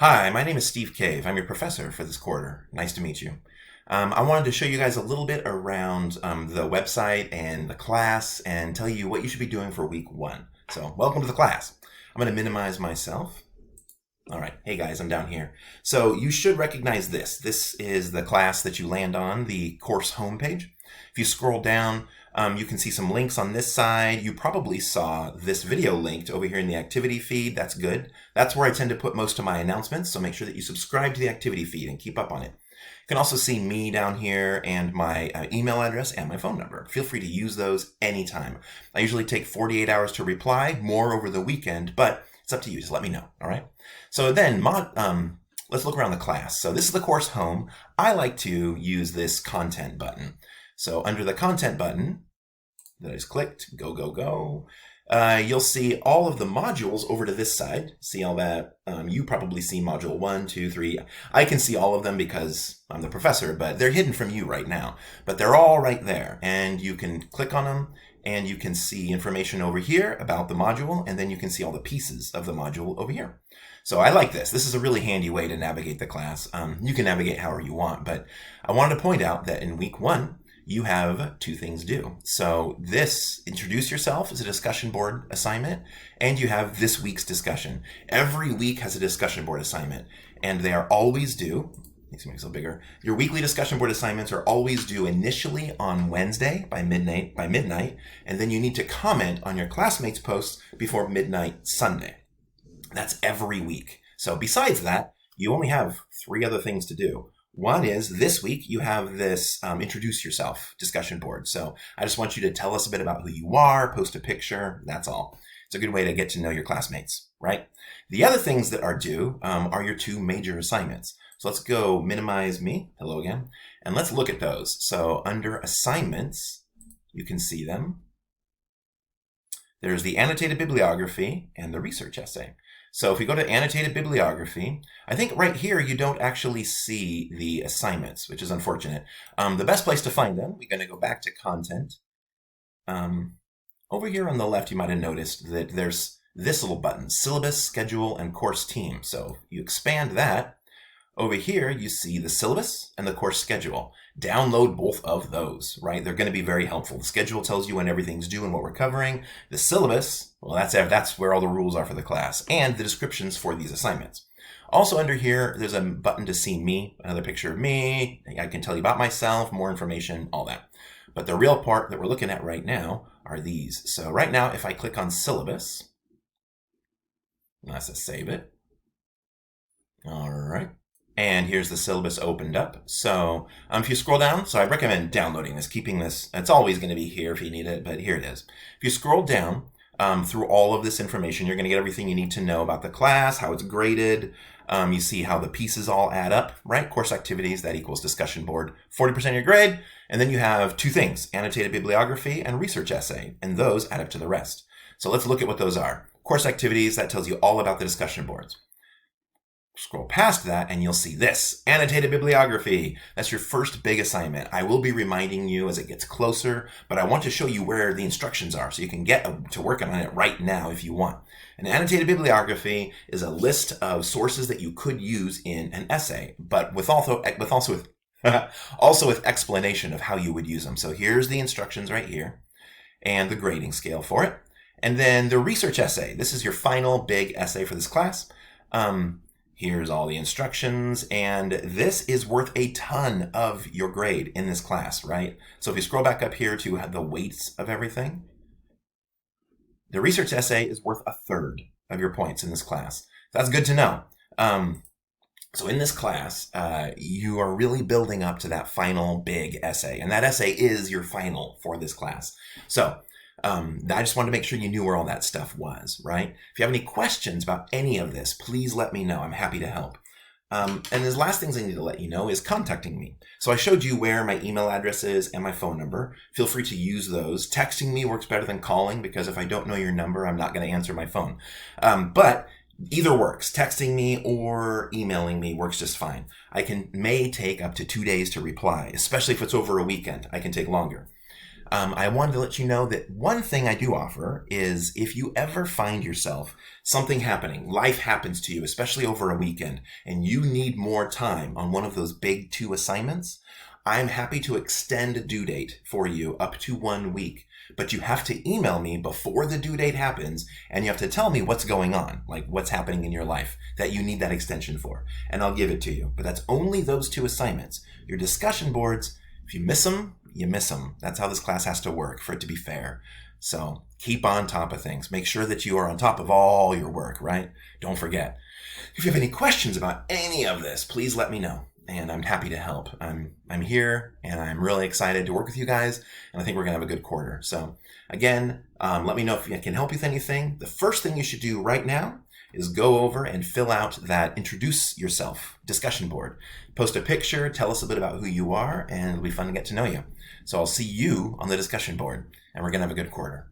Hi, my name is Steve Cave. I'm your professor for this quarter. Nice to meet you. I wanted to show you guys a little bit around the website and the class and tell you what you should be doing for week one. So, welcome to the class. I'm going to minimize myself. All right. Hey guys, I'm down here. So, you should recognize this. This is the class that you land on, the course homepage. If you scroll down, you can see some links on this side. You probably saw this video linked over here in the activity feed. That's good. That's where I tend to put most of my announcements, so make sure that you subscribe to the activity feed and keep up on it. You can also see me down here and my email address and my phone number. Feel free to use those anytime. I usually take 48 hours to reply, more over the weekend, but it's up to you. Just let me know, all right? So then, let's look around the class. So this is the course home. I like to use this content button. So under the content button that I just clicked, go, go, go, you'll see all of the modules over to this side. See all that? You probably see module 1, 2, 3. I can see all of them because I'm the professor, but they're hidden from you right now. But they're all right there, and you can click on them, and you can see information over here about the module, and then you can see all the pieces of the module over here. So I like this. This is a really handy way to navigate the class. You can navigate however you want, but I wanted to point out that in week one, you have two things due. So this, introduce yourself, is a discussion board assignment, and you have this week's discussion. Every week has a discussion board assignment, and they are always due. Makes me a little bigger. Your weekly discussion board assignments are always due initially on Wednesday by midnight, and then you need to comment on your classmates' posts before midnight Sunday. That's every week. So besides that, you only have three other things to do. One is this week you have this introduce yourself discussion board. So I just want you to tell us a bit about who you are, post a picture, that's all. It's a good way to get to know your classmates, right? The other things that are due are your two major assignments. So let's go minimize me, hello again, and let's look at those. So under assignments, you can see them. There's the annotated bibliography and the research essay. So if we go to annotated bibliography, I think right here you don't actually see the assignments, which is unfortunate. The best place to find them, we're going to go back to content. Over here on the left, you might have noticed that there's this little button, syllabus, schedule, and course team. So you expand that. Over here, you see the syllabus and the course schedule. Download both of those, right? They're going to be very helpful. The schedule tells you when everything's due and what we're covering. The syllabus, well, that's where all the rules are for the class, and the descriptions for these assignments. Also under here, there's a button to see me, another picture of me. I can tell you about myself, more information, all that. But the real part that we're looking at right now are these. So right now, if I click on syllabus, let's just save it. All right. And here's the syllabus opened up. So if you scroll down, so I recommend downloading this, keeping this. It's always going to be here if you need it, but here it is. If you scroll down through all of this information, you're going to get everything you need to know about the class, how it's graded. You see how the pieces all add up, right? Course activities, that equals discussion board, 40% of your grade. And then you have two things, annotated bibliography and research essay, and those add up to the rest. So let's look at what those are. Course activities, that tells you all about the discussion boards. Scroll past that and you'll see this, annotated bibliography. That's your first big assignment. I will be reminding you as it gets closer, but I want to show you where the instructions are so you can get to work on it right now if you want. An annotated bibliography is a list of sources that you could use in an essay, but also with explanation of how you would use them. So here's the instructions right here and the grading scale for it. And then the research essay. This is your final big essay for this class. Here's all the instructions, and this is worth a ton of your grade in this class, right? So if you scroll back up here to the weights of everything, the research essay is worth a third of your points in this class. That's good to know. So in this class, you are really building up to that final big essay, and that essay is your final for this class. So I just wanted to make sure you knew where all that stuff was, right? If you have any questions about any of this, please let me know. I'm happy to help. And the last things I need to let you know is contacting me. So I showed you where my email address is and my phone number. Feel free to use those. Texting me works better than calling because if I don't know your number, I'm not going to answer my phone. But either works. Texting me or emailing me works just fine. May take up to 2 days to reply, especially if it's over a weekend. I can take longer. I wanted to let you know that one thing I do offer is if you ever find yourself something happening, life happens to you, especially over a weekend, and you need more time on one of those big 2 assignments, I'm happy to extend a due date for you up to 1 week. But you have to email me before the due date happens, and you have to tell me what's going on, like what's happening in your life that you need that extension for, and I'll give it to you. But that's only those 2 assignments. Your discussion boards, if you miss them, you miss them. That's how this class has to work for it to be fair. So keep on top of things. Make sure that you are on top of all your work, right? Don't forget. If you have any questions about any of this, please let me know. And I'm happy to help. I'm here, and I'm really excited to work with you guys, and I think we're going to have a good quarter. So again, let me know if I can help you with anything. The first thing you should do right now is go over and fill out that introduce yourself discussion board. Post a picture, tell us a bit about who you are, and it'll be fun to get to know you. So I'll see you on the discussion board, and we're going to have a good quarter.